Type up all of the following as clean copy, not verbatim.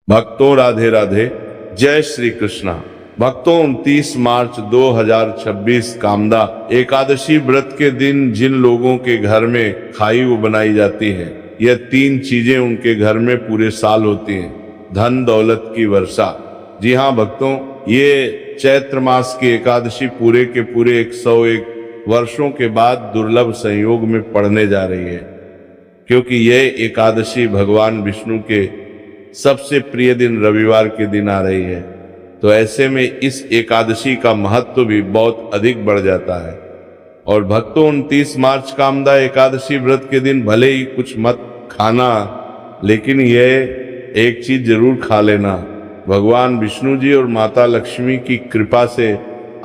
भक्तों राधे राधे, जय श्री कृष्णा। भक्तों 29 मार्च 2026 कामदा एकादशी व्रत के दिन जिन लोगों के घर में खाई वो बनाई जाती है, यह 3 चीजें उनके घर में पूरे साल होती हैं। धन दौलत की वर्षा। जी हाँ भक्तों, ये चैत्र मास की एकादशी पूरे के पूरे 101 वर्षों के बाद दुर्लभ संयोग में पड़ने जा रही है, क्योंकि यह एकादशी भगवान विष्णु के सबसे प्रिय दिन रविवार के दिन आ रही है। तो ऐसे में इस एकादशी का महत्व भी बहुत अधिक बढ़ जाता है। और भक्तों 29 मार्च कामदा एकादशी व्रत के दिन भले ही कुछ मत खाना, लेकिन यह एक चीज जरूर खा लेना। भगवान विष्णु जी और माता लक्ष्मी की कृपा से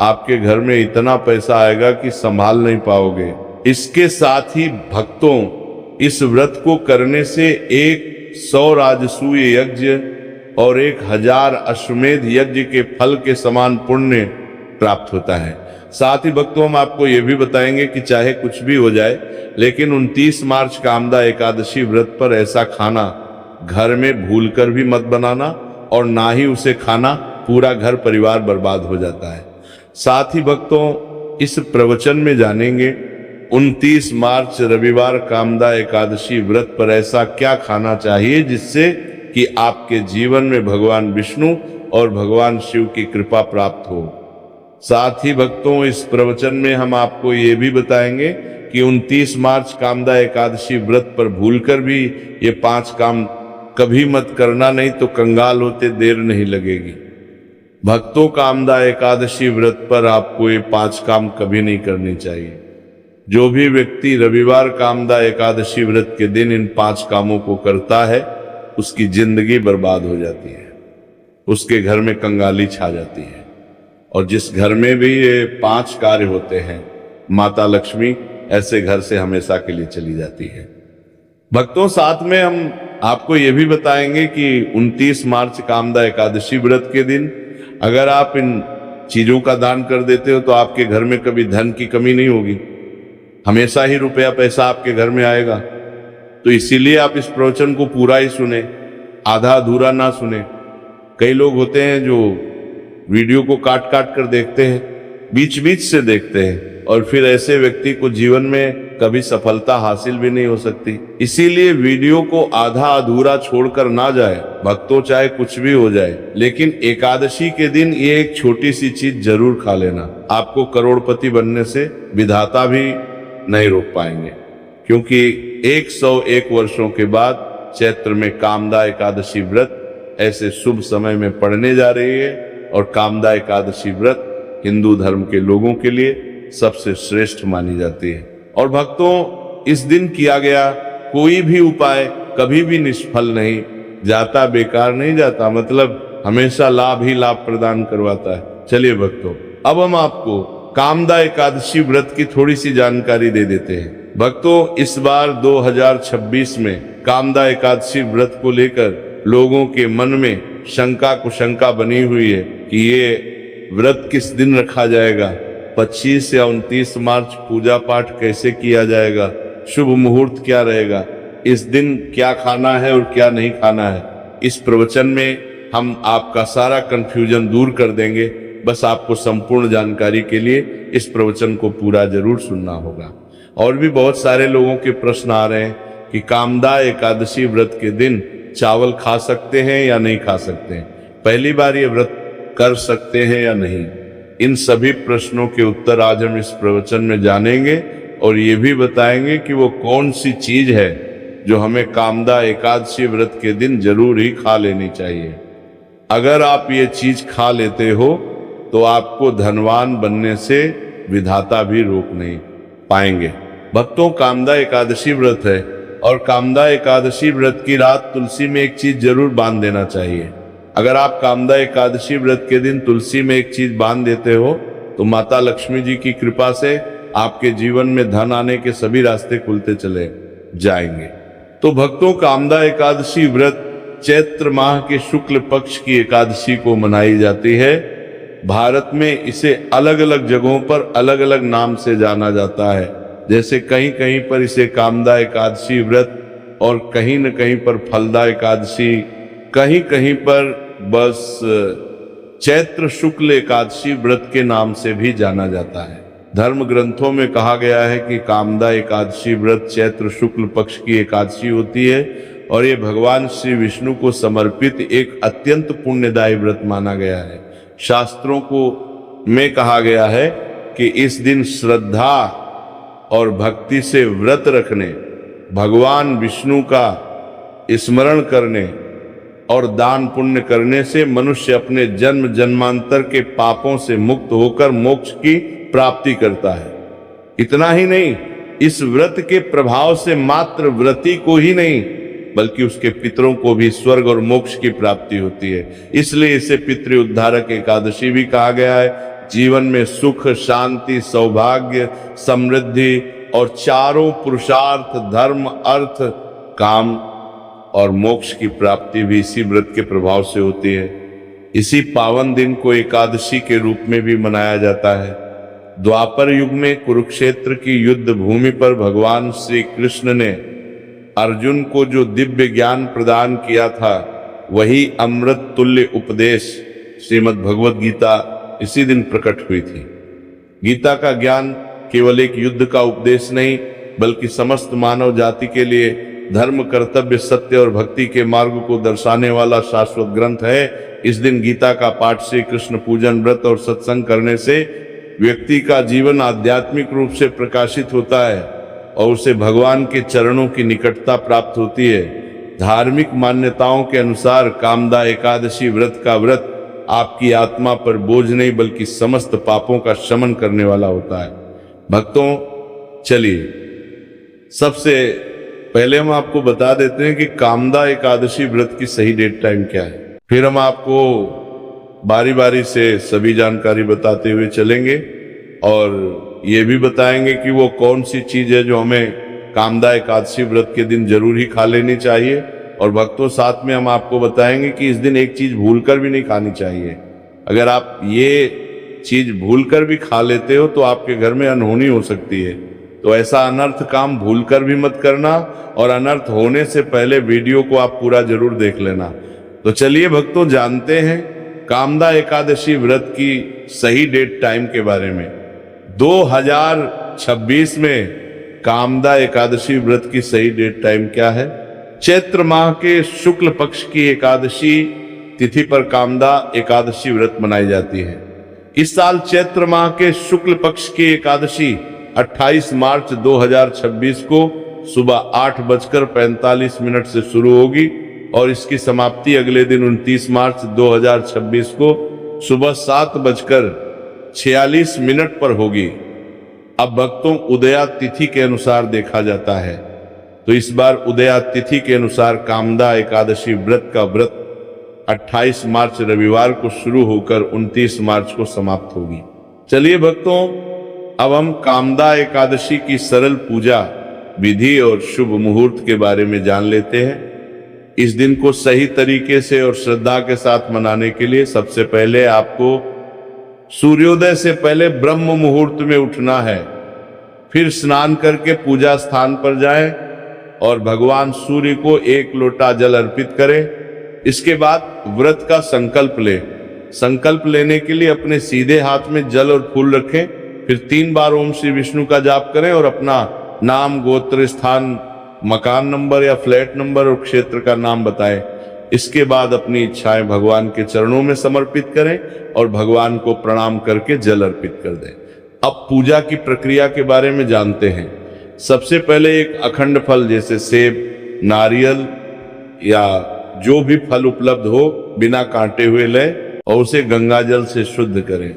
आपके घर में इतना पैसा आएगा कि संभाल नहीं पाओगे। इसके साथ ही भक्तों, इस व्रत को करने से 100 राजसूय यज्ञ और 1000 अश्वमेध यज्ञ के फल के समान पुण्य प्राप्त होता है। साथ ही भक्तों, हम आपको यह भी बताएंगे कि चाहे कुछ भी हो जाए, लेकिन 29 मार्च कामदा एकादशी व्रत पर ऐसा खाना घर में भूलकर भी मत बनाना, और ना ही उसे खाना, पूरा घर परिवार बर्बाद हो जाता है। साथ ही भक्तों, इस प्रवचन में जानेंगे 29 मार्च रविवार कामदा एकादशी व्रत पर ऐसा क्या खाना चाहिए जिससे कि आपके जीवन में भगवान विष्णु और भगवान शिव की कृपा प्राप्त हो। साथ ही भक्तों, इस प्रवचन में हम आपको ये भी बताएंगे कि 29 मार्च कामदा एकादशी व्रत पर भूलकर भी ये 5 काम कभी मत करना, नहीं तो कंगाल होते देर नहीं लगेगी। भक्तों, कामदा एकादशी व्रत पर आपको ये 5 काम कभी नहीं करनी चाहिए। जो भी व्यक्ति रविवार कामदा एकादशी व्रत के दिन इन 5 कामों को करता है, उसकी जिंदगी बर्बाद हो जाती है, उसके घर में कंगाली छा जाती है। और जिस घर में भी ये 5 कार्य होते हैं, माता लक्ष्मी ऐसे घर से हमेशा के लिए चली जाती है। भक्तों, साथ में हम आपको ये भी बताएंगे कि 29 मार्च कामदा एकादशी व्रत के दिन अगर आप इन चीजों का दान कर देते हो तो आपके घर में कभी धन की कमी नहीं होगी, हमेशा ही रुपया पैसा आपके घर में आएगा। तो इसीलिए आप इस प्रवचन को पूरा ही सुने, आधा अधूरा ना सुने। कई लोग होते हैं जो वीडियो को काट काट कर देखते हैं, बीच बीच से देखते हैं, और फिर ऐसे व्यक्ति को जीवन में कभी सफलता हासिल भी नहीं हो सकती। इसीलिए वीडियो को आधा अधूरा छोड़कर ना जाए भक्तों, चाहे कुछ भी हो जाए, लेकिन एकादशी के दिन ये एक छोटी सी चीज जरूर खा लेना। आपको करोड़पति बनने से विधाता भी नहीं रोक पाएंगे, क्योंकि 101 वर्षों के बाद चैत्र में कामदा एकादशी व्रत ऐसे शुभ समय में पड़ने जा रही है। और कामदा एकादशी व्रत हिंदू धर्म के लोगों के लिए सबसे श्रेष्ठ मानी जाती है। और भक्तों, इस दिन किया गया कोई भी उपाय कभी भी निष्फल नहीं जाता, बेकार नहीं जाता, मतलब हमेशा लाभ ही लाभ प्रदान करवाता है। चलिए भक्तों, अब हम आपको कामदा एकादशी व्रत की थोड़ी सी जानकारी दे देते हैं। भक्तों, इस बार 2026 में कामदा एकादशी व्रत को लेकर लोगों के मन में शंका कुशंका बनी हुई है कि ये व्रत किस दिन रखा जाएगा, 25 या 29 मार्च पूजा पाठ कैसे किया जाएगा, शुभ मुहूर्त क्या रहेगा, इस दिन क्या खाना है और क्या नहीं खाना है। इस प्रवचन में हम आपका सारा कंफ्यूजन दूर कर देंगे। बस आपको संपूर्ण जानकारी के लिए इस प्रवचन को पूरा जरूर सुनना होगा। और भी बहुत सारे लोगों के प्रश्न आ रहे हैं कि कामदा एकादशी व्रत के दिन चावल खा सकते हैं या नहीं खा सकते हैं, पहली बार ये व्रत कर सकते हैं या नहीं। इन सभी प्रश्नों के उत्तर आज हम इस प्रवचन में जानेंगे, और ये भी बताएंगे कि वो कौन सी चीज है जो हमें कामदा एकादशी व्रत के दिन जरूर ही खा लेनी चाहिए। अगर आप ये चीज खा लेते हो तो आपको धनवान बनने से विधाता भी रोक नहीं पाएंगे। भक्तों, कामदा एकादशी व्रत है, और कामदा एकादशी व्रत की रात तुलसी में एक चीज जरूर बांध देना चाहिए। अगर आप कामदा एकादशी व्रत के दिन तुलसी में एक चीज बांध देते हो तो माता लक्ष्मी जी की कृपा से आपके जीवन में धन आने के सभी रास्ते खुलते चले जाएंगे। तो भक्तों, कामदा एकादशी व्रत चैत्र माह के शुक्ल पक्ष की एकादशी को मनाई जाती है। भारत में इसे अलग अलग जगहों पर अलग अलग नाम से जाना जाता है। जैसे कहीं कहीं पर इसे कामदा एकादशी व्रत और कहीं न कहीं पर फलदा एकादशी कहीं कहीं पर बस चैत्र शुक्ल एकादशी व्रत के नाम से भी जाना जाता है। धर्म ग्रंथों में कहा गया है कि कामदा एकादशी व्रत चैत्र शुक्ल पक्ष की एकादशी होती है और ये भगवान श्री विष्णु को समर्पित एक अत्यंत पुण्यदायी व्रत माना गया है। शास्त्रों को में कहा गया है कि इस दिन श्रद्धा और भक्ति से व्रत रखने, भगवान विष्णु का स्मरण करने और दान पुण्य करने से मनुष्य अपने जन्म जन्मांतर के पापों से मुक्त होकर मोक्ष की प्राप्ति करता है। इतना ही नहीं, इस व्रत के प्रभाव से मात्र व्रती को ही नहीं बल्कि उसके पितरों को भी स्वर्ग और मोक्ष की प्राप्ति होती है। इसलिए इसे पितृ उद्धारक एकादशी भी कहा गया है। जीवन में सुख, शांति, सौभाग्य, समृद्धि और चारों पुरुषार्थ, धर्म, अर्थ, काम और मोक्ष की प्राप्ति भी इसी व्रत के प्रभाव से होती है। इसी पावन दिन को एकादशी के रूप में भी मनाया जाता है। द्वापर युग में कुरुक्षेत्र की युद्ध भूमि पर भगवान श्री कृष्ण ने अर्जुन को जो दिव्य ज्ञान प्रदान किया था, वही अमृत तुल्य उपदेश श्रीमद् भगवद गीता इसी दिन प्रकट हुई थी। गीता का ज्ञान केवल एक युद्ध का उपदेश नहीं बल्कि समस्त मानव जाति के लिए धर्म, कर्तव्य, सत्य और भक्ति के मार्ग को दर्शाने वाला शाश्वत ग्रंथ है। इस दिन गीता का पाठ श्री कृष्ण पूजन, व्रत और सत्संग करने से व्यक्ति का जीवन आध्यात्मिक रूप से प्रकाशित होता है और उसे भगवान के चरणों की निकटता प्राप्त होती है। धार्मिक मान्यताओं के अनुसार कामदा एकादशी व्रत का व्रत आपकी आत्मा पर बोझ नहीं बल्कि समस्त पापों का शमन करने वाला होता है। भक्तों, चलिए सबसे पहले हम आपको बता देते हैं कि कामदा एकादशी व्रत की सही डेट टाइम क्या है। फिर हम आपको बारी बारी से सभी जानकारी बताते हुए चलेंगे और ये भी बताएंगे कि वो कौन सी चीज है जो हमें कामदा एकादशी व्रत के दिन जरूर ही खा लेनी चाहिए। और भक्तों, साथ में हम आपको बताएंगे कि इस दिन एक चीज भूलकर भी नहीं खानी चाहिए। अगर आप ये चीज भूलकर भी खा लेते हो तो आपके घर में अनहोनी हो सकती है। तो ऐसा अनर्थ काम भूलकर भी मत करना और अनर्थ होने से पहले वीडियो को आप पूरा जरूर देख लेना। तो चलिए भक्तों, जानते हैं कामदा एकादशी व्रत की सही डेट टाइम के बारे में। 2026 में कामदा एकादशी व्रत की सही डेट टाइम क्या है? चैत्र माह के शुक्ल पक्ष की एकादशी तिथि पर कामदा एकादशी व्रत मनाई जाती है। इस साल चैत्र माह के शुक्ल पक्ष की एकादशी 28 मार्च 2026 को सुबह 8:45 से शुरू होगी और इसकी समाप्ति अगले दिन 29 मार्च 2026 को सुबह 7:46 पर होगी। अब भक्तों, उदया तिथि के अनुसार देखा जाता है तो इस बार उदया तिथि के अनुसार कामदा एकादशी व्रत का व्रत 28 मार्च रविवार को शुरू होकर 29 मार्च को समाप्त होगी। चलिए भक्तों, अब हम कामदा एकादशी की सरल पूजा विधि और शुभ मुहूर्त के बारे में जान लेते हैं। इस दिन को सही तरीके से और श्रद्धा के साथ मनाने के लिए सबसे पहले आपको सूर्योदय से पहले ब्रह्म मुहूर्त में उठना है। फिर स्नान करके पूजा स्थान पर जाएं और भगवान सूर्य को 1 लोटा जल अर्पित करें। इसके बाद व्रत का संकल्प लें। संकल्प लेने के लिए अपने सीधे हाथ में जल और फूल रखें। फिर 3 बार ओम श्री विष्णु का जाप करें और अपना नाम, गोत्र, स्थान, मकान नंबर या फ्लैट नंबर और क्षेत्र का नाम बताएं। इसके बाद अपनी इच्छाएं भगवान के चरणों में समर्पित करें और भगवान को प्रणाम करके जल अर्पित कर दें। अब पूजा की प्रक्रिया के बारे में जानते हैं। सबसे पहले एक अखंड फल जैसे सेब, नारियल या जो भी फल उपलब्ध हो बिना काटे हुए लें और उसे गंगा जल से शुद्ध करें।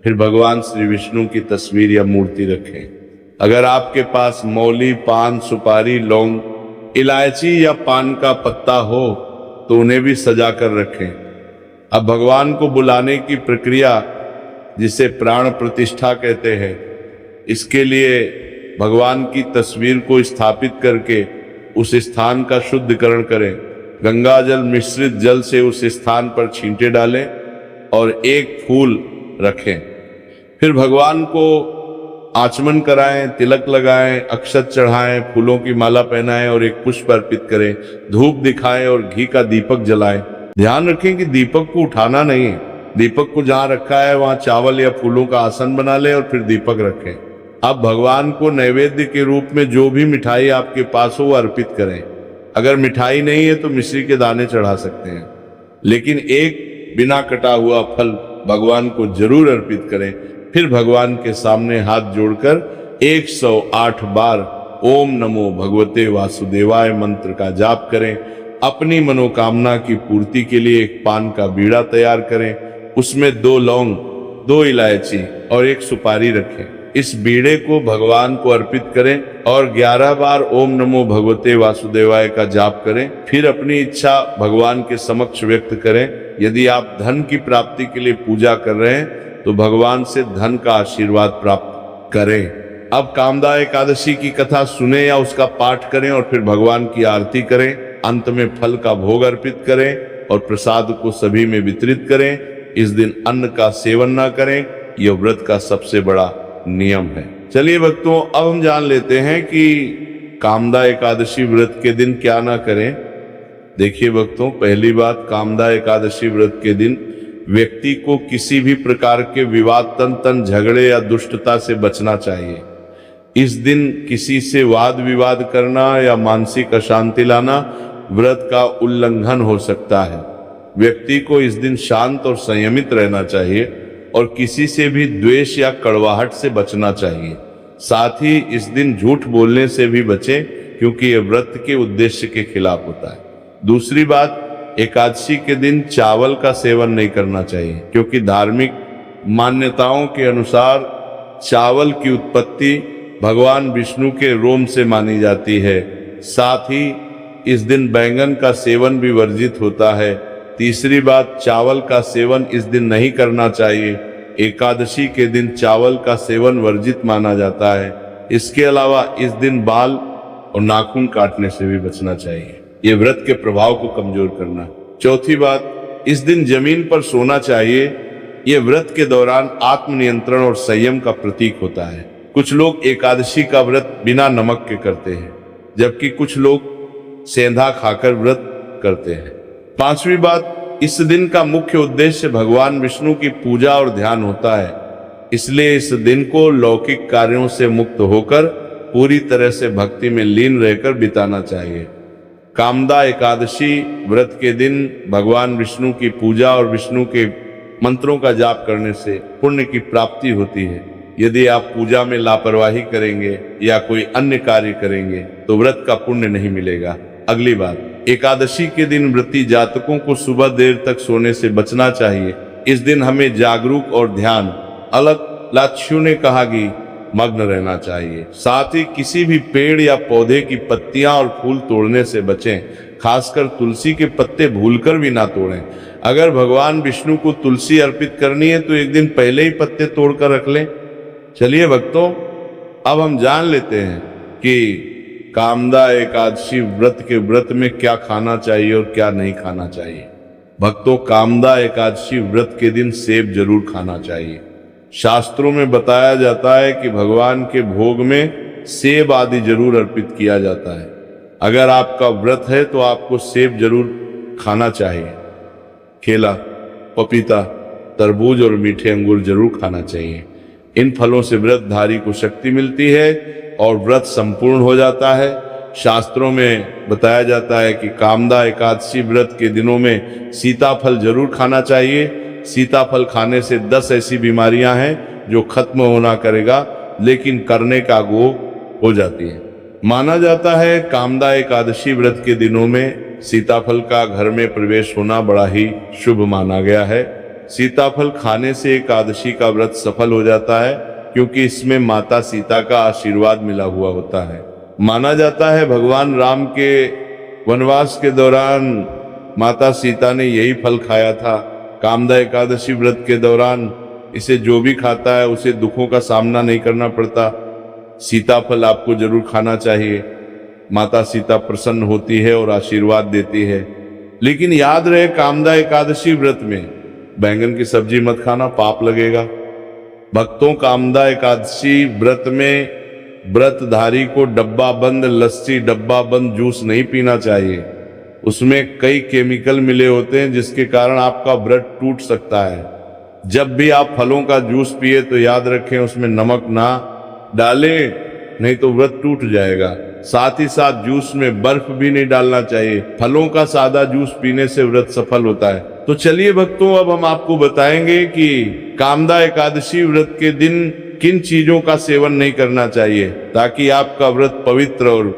फिर भगवान श्री विष्णु की तस्वीर या मूर्ति रखें। अगर आपके पास मौली, पान, सुपारी, लौंग, इलायची या पान का पत्ता हो तो उन्हें भी सजा कर रखें। अब भगवान को बुलाने की प्रक्रिया, जिसे प्राण प्रतिष्ठा कहते हैं, इसके लिए भगवान की तस्वीर को स्थापित करके उस स्थान का शुद्धिकरण करें। गंगा जल मिश्रित जल से उस स्थान पर छींटे डालें और एक फूल रखें। फिर भगवान को आचमन कराएं, तिलक लगाएं, अक्षत चढ़ाएं, फूलों की माला पहनाएं और एक पुष्प अर्पित करें। धूप दिखाएं और घी का दीपक जलाएं। ध्यान रखें कि दीपक को उठाना नहीं है। दीपक को जहां रखा है वहां चावल या फूलों का आसन बना ले और फिर दीपक रखें। अब भगवान को नैवेद्य के रूप में जो भी मिठाई आपके पास हो वो अर्पित करें। अगर मिठाई नहीं है तो मिश्री के दाने चढ़ा सकते हैं, लेकिन एक बिना कटा हुआ फल भगवान को जरूर अर्पित करें। फिर भगवान के सामने हाथ जोड़कर 108 बार ओम नमो भगवते वासुदेवाय मंत्र का जाप करें। अपनी मनोकामना की पूर्ति के लिए एक पान का बीड़ा तैयार करें, उसमें 2 लौंग, 2 इलायची और 1 सुपारी रखें। इस बीड़े को भगवान को अर्पित करें और 11 बार ओम नमो भगवते वासुदेवाय का जाप करें। फिर अपनी इच्छा भगवान के समक्ष व्यक्त करें। यदि आप धन की प्राप्ति के लिए पूजा कर रहे हैं तो भगवान से धन का आशीर्वाद प्राप्त करें। अब कामदा एकादशी की कथा सुने या उसका पाठ करें और फिर भगवान की आरती करें। अंत में फल का भोग अर्पित करें और प्रसाद को सभी में वितरित करें। इस दिन अन्न का सेवन ना करें, यह व्रत का सबसे बड़ा नियम है। चलिए भक्तों, अब हम जान लेते हैं कि कामदा एकादशी व्रत के दिन क्या ना करें। देखिए भक्तों, पहली बात, कामदा एकादशी व्रत के दिन व्यक्ति को किसी भी प्रकार के विवाद, तन झगड़े या दुष्टता से बचना चाहिए। इस दिन किसी से वाद विवाद करना या मानसिक अशांति लाना व्रत का उल्लंघन हो सकता है। व्यक्ति को इस दिन शांत और संयमित रहना चाहिए और किसी से भी द्वेष या कड़वाहट से बचना चाहिए। साथ ही इस दिन झूठ बोलने से भी बचें, क्योंकि यह व्रत के उद्देश्य के खिलाफ होता है। दूसरी बात, एकादशी के दिन चावल का सेवन नहीं करना चाहिए, क्योंकि धार्मिक मान्यताओं के अनुसार चावल की उत्पत्ति भगवान विष्णु के रोम से मानी जाती है। साथ ही इस दिन बैंगन का सेवन भी वर्जित होता है। तीसरी बात, चावल का सेवन इस दिन नहीं करना चाहिए। एकादशी के दिन चावल का सेवन वर्जित माना जाता है। इसके अलावा इस दिन बाल और नाखून काटने से भी बचना चाहिए, ये व्रत के प्रभाव को कमजोर करना। चौथी बात, इस दिन जमीन पर सोना चाहिए। ये व्रत के दौरान आत्मनियंत्रण और संयम का प्रतीक होता है। कुछ लोग एकादशी का व्रत बिना नमक के करते हैं, जबकि कुछ लोग सेंधा खाकर व्रत करते हैं। पांचवी बात, इस दिन का मुख्य उद्देश्य भगवान विष्णु की पूजा और ध्यान होता है, इसलिए इस दिन को लौकिक कार्यों से मुक्त होकर पूरी तरह से भक्ति में लीन रहकर बिताना चाहिए। कामदा एकादशी व्रत के दिन भगवान विष्णु की पूजा और विष्णु के मंत्रों का जाप करने से पुण्य की प्राप्ति होती है। यदि आप पूजा में लापरवाही करेंगे या कोई अन्य कार्य करेंगे तो व्रत का पुण्य नहीं मिलेगा। अगली बात, एकादशी के दिन व्रती जातकों को सुबह देर तक सोने से बचना चाहिए। इस दिन हमें जागरूक और ध्यान अलग लाक्षु ने कहा कि मग्न रहना चाहिए। साथ ही किसी भी पेड़ या पौधे की पत्तियां और फूल तोड़ने से बचें, खासकर तुलसी के पत्ते भूलकर भी ना तोड़ें। अगर भगवान विष्णु को तुलसी अर्पित करनी है तो एक दिन पहले ही पत्ते तोड़कर रख लें। चलिए भक्तों, अब हम जान लेते हैं कि कामदा एकादशी व्रत के व्रत में क्या खाना चाहिए और क्या नहीं खाना चाहिए। भक्तों, कामदा एकादशी व्रत के दिन सेब जरूर खाना चाहिए। शास्त्रों में बताया जाता है कि भगवान के भोग में सेब आदि जरूर अर्पित किया जाता है। अगर आपका व्रत है तो आपको सेब जरूर खाना चाहिए। केला, पपीता, तरबूज और मीठे अंगूर जरूर खाना चाहिए। इन फलों से व्रतधारी को शक्ति मिलती है और व्रत संपूर्ण हो जाता है। शास्त्रों में बताया जाता है कि कामदा एकादशी व्रत के दिनों में सीताफल जरूर खाना चाहिए। सीताफल खाने से 10 ऐसी बीमारियां हैं जो खत्म होना करेगा, लेकिन करने का गो हो जाती है। माना जाता है कामदा एकादशी व्रत के दिनों में सीताफल का घर में प्रवेश होना बड़ा ही शुभ माना गया है। सीताफल खाने से एकादशी का व्रत सफल हो जाता है, क्योंकि इसमें माता सीता का आशीर्वाद मिला हुआ होता है। माना जाता है भगवान राम के वनवास के दौरान माता सीता ने यही फल खाया था। कामदा एकादशी व्रत के दौरान इसे जो भी खाता है उसे दुखों का सामना नहीं करना पड़ता। सीताफल आपको जरूर खाना चाहिए। माता सीता प्रसन्न होती है और आशीर्वाद देती है। लेकिन याद रहे, कामदा एकादशी व्रत में बैंगन की सब्जी मत खाना, पाप लगेगा। भक्तों, कामदा एकादशी व्रत में व्रतधारी को डब्बा बंद लस्सी, डब्बा बंद जूस नहीं पीना चाहिए। उसमें कई केमिकल मिले होते हैं जिसके कारण आपका व्रत टूट सकता है। जब भी आप फलों का जूस पिए तो याद रखें उसमें नमक ना डालें, नहीं तो व्रत टूट जाएगा। साथ ही साथ जूस में बर्फ भी नहीं डालना चाहिए। फलों का सादा जूस पीने से व्रत सफल होता है। तो चलिए भक्तों, अब हम आपको बताएंगे कि कामदा एकादशी व्रत के दिन किन चीजों का सेवन नहीं करना चाहिए ताकि आपका व्रत पवित्र और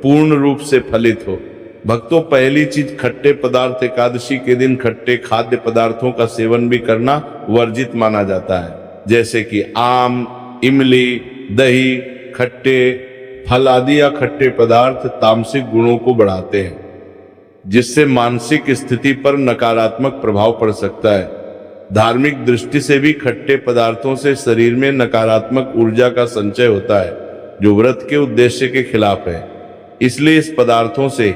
पूर्ण रूप से फलित हो। भक्तों, पहली चीज खट्टे पदार्थ, एकादशी के दिन खट्टे खाद्य पदार्थों का सेवन भी करना वर्जित माना जाता है, जैसे कि आम, इमली, दही, खट्टे फल आदि या खट्टे पदार्थ तामसिक गुणों को बढ़ाते हैं, जिससे मानसिक स्थिति पर नकारात्मक प्रभाव पड़ सकता है। धार्मिक दृष्टि से भी खट्टे पदार्थों से शरीर में नकारात्मक ऊर्जा का संचय होता है, जो व्रत के उद्देश्य के खिलाफ है। इसलिए इस पदार्थों से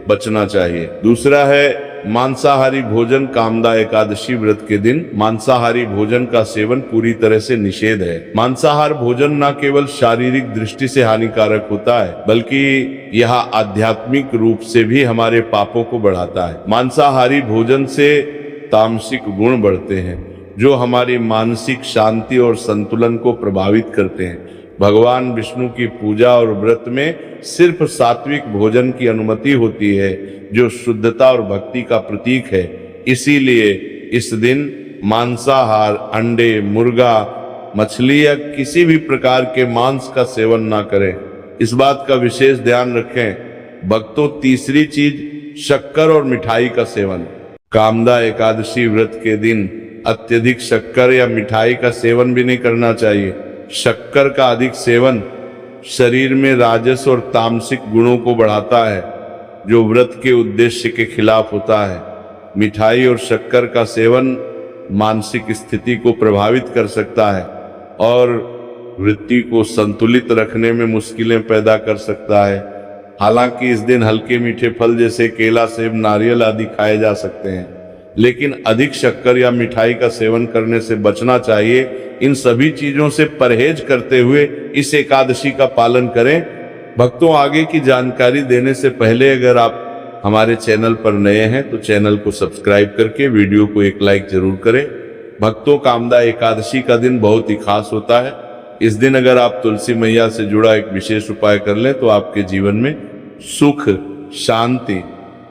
बचना चाहिए। दूसरा है मांसाहारी भोजन। कामदा एकादशी व्रत के दिन मांसाहारी भोजन का सेवन पूरी तरह से निषेध है। मांसाहार भोजन न केवल शारीरिक दृष्टि से हानिकारक होता है, बल्कि यह आध्यात्मिक रूप से भी हमारे पापों को बढ़ाता है। मांसाहारी भोजन से तामसिक गुण बढ़ते हैं, जो हमारी मानसिक शांति और संतुलन को प्रभावित करते हैं। भगवान विष्णु की पूजा और व्रत में सिर्फ सात्विक भोजन की अनुमति होती है, जो शुद्धता और भक्ति का प्रतीक है। इसीलिए इस दिन मांसाहार, अंडे, मुर्गा, मछली या किसी भी प्रकार के मांस का सेवन ना करें। इस बात का विशेष ध्यान रखें। भक्तों, तीसरी चीज शक्कर और मिठाई का सेवन। कामदा एकादशी व्रत के दिन अत्यधिक शक्कर या मिठाई का सेवन भी नहीं करना चाहिए। शक्कर का अधिक सेवन शरीर में राजस और तामसिक गुणों को बढ़ाता है, जो व्रत के उद्देश्य के खिलाफ होता है। मिठाई और शक्कर का सेवन मानसिक स्थिति को प्रभावित कर सकता है और वृत्ति को संतुलित रखने में मुश्किलें पैदा कर सकता है। हालांकि इस दिन हल्के मीठे फल जैसे केला, सेब, नारियल आदि खाए जा सकते हैं, लेकिन अधिक शक्कर या मिठाई का सेवन करने से बचना चाहिए। इन सभी चीजों से परहेज करते हुए इस एकादशी का पालन करें। भक्तों, आगे की जानकारी देने से पहले अगर आप हमारे चैनल पर नए हैं तो चैनल को सब्सक्राइब करके वीडियो को एक लाइक जरूर करें। भक्तों, कामदा एकादशी का दिन बहुत ही खास होता है। इस दिन अगर आप तुलसी मैया से जुड़ा एक विशेष उपाय कर लें तो आपके जीवन में सुख, शांति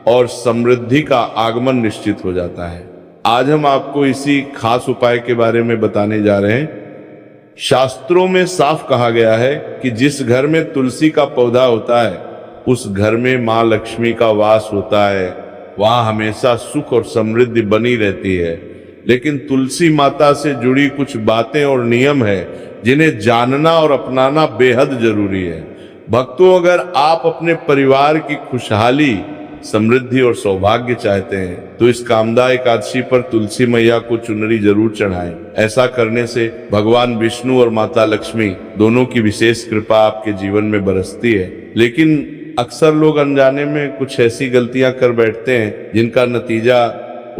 और समृद्धि का आगमन निश्चित हो जाता है। आज हम आपको इसी खास उपाय के बारे में बताने जा रहे हैं। शास्त्रों में साफ कहा गया है कि जिस घर में तुलसी का पौधा होता है उस घर में माँ लक्ष्मी का वास होता है, वहां हमेशा सुख और समृद्धि बनी रहती है। लेकिन तुलसी माता से जुड़ी कुछ बातें और नियम है जिन्हें जानना और अपनाना बेहद जरूरी है। भक्तों, अगर आप अपने परिवार की खुशहाली, समृद्धि और सौभाग्य चाहते हैं तो इस कामदा एकादशी पर तुलसी मैया को चुनरी जरूर चढ़ाएं। ऐसा करने से भगवान विष्णु और माता लक्ष्मी दोनों की विशेष कृपा आपके जीवन में बरसती है। लेकिन अक्सर लोग अनजाने में कुछ ऐसी गलतियां कर बैठते हैं जिनका नतीजा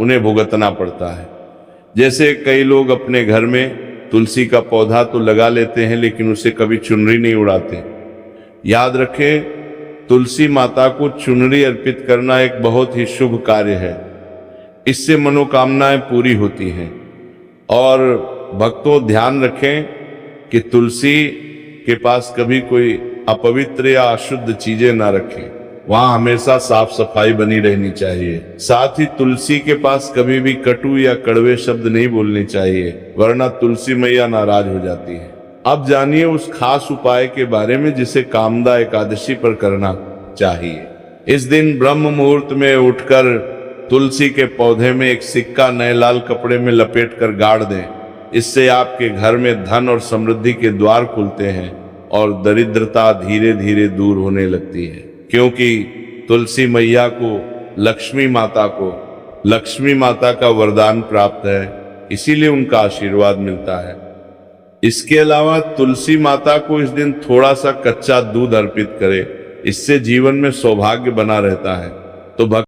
उन्हें भुगतना पड़ता है। जैसे कई लोग अपने घर में तुलसी का पौधा तो लगा लेते हैं लेकिन उसे कभी चुनरी नहीं उड़ाते। याद रखें, तुलसी माता को चुनरी अर्पित करना एक बहुत ही शुभ कार्य है। इससे मनोकामनाएं पूरी होती हैं। और भक्तों, ध्यान रखें कि तुलसी के पास कभी कोई अपवित्र या अशुद्ध चीजें ना रखें। वहां हमेशा साफ सफाई बनी रहनी चाहिए। साथ ही तुलसी के पास कभी भी कटु या कड़वे शब्द नहीं बोलने चाहिए, वरना तुलसी मैया नाराज हो जाती है। अब जानिए उस खास उपाय के बारे में जिसे कामदा एकादशी पर करना चाहिए। इस दिन ब्रह्म मुहूर्त में उठकर तुलसी के पौधे में एक सिक्का नए लाल कपड़े में लपेटकर गाड़ दें। इससे आपके घर में धन और समृद्धि के द्वार खुलते हैं और दरिद्रता धीरे धीरे दूर होने लगती है। क्योंकि तुलसी मैया को लक्ष्मी माता का वरदान प्राप्त है, इसीलिए उनका आशीर्वाद मिलता है। इसके अलावा तुलसी माता को इस दिन थोड़ा सा कच्चा दूध अर्पित करें। इससे जीवन में सौभाग्य बना रहता है। तो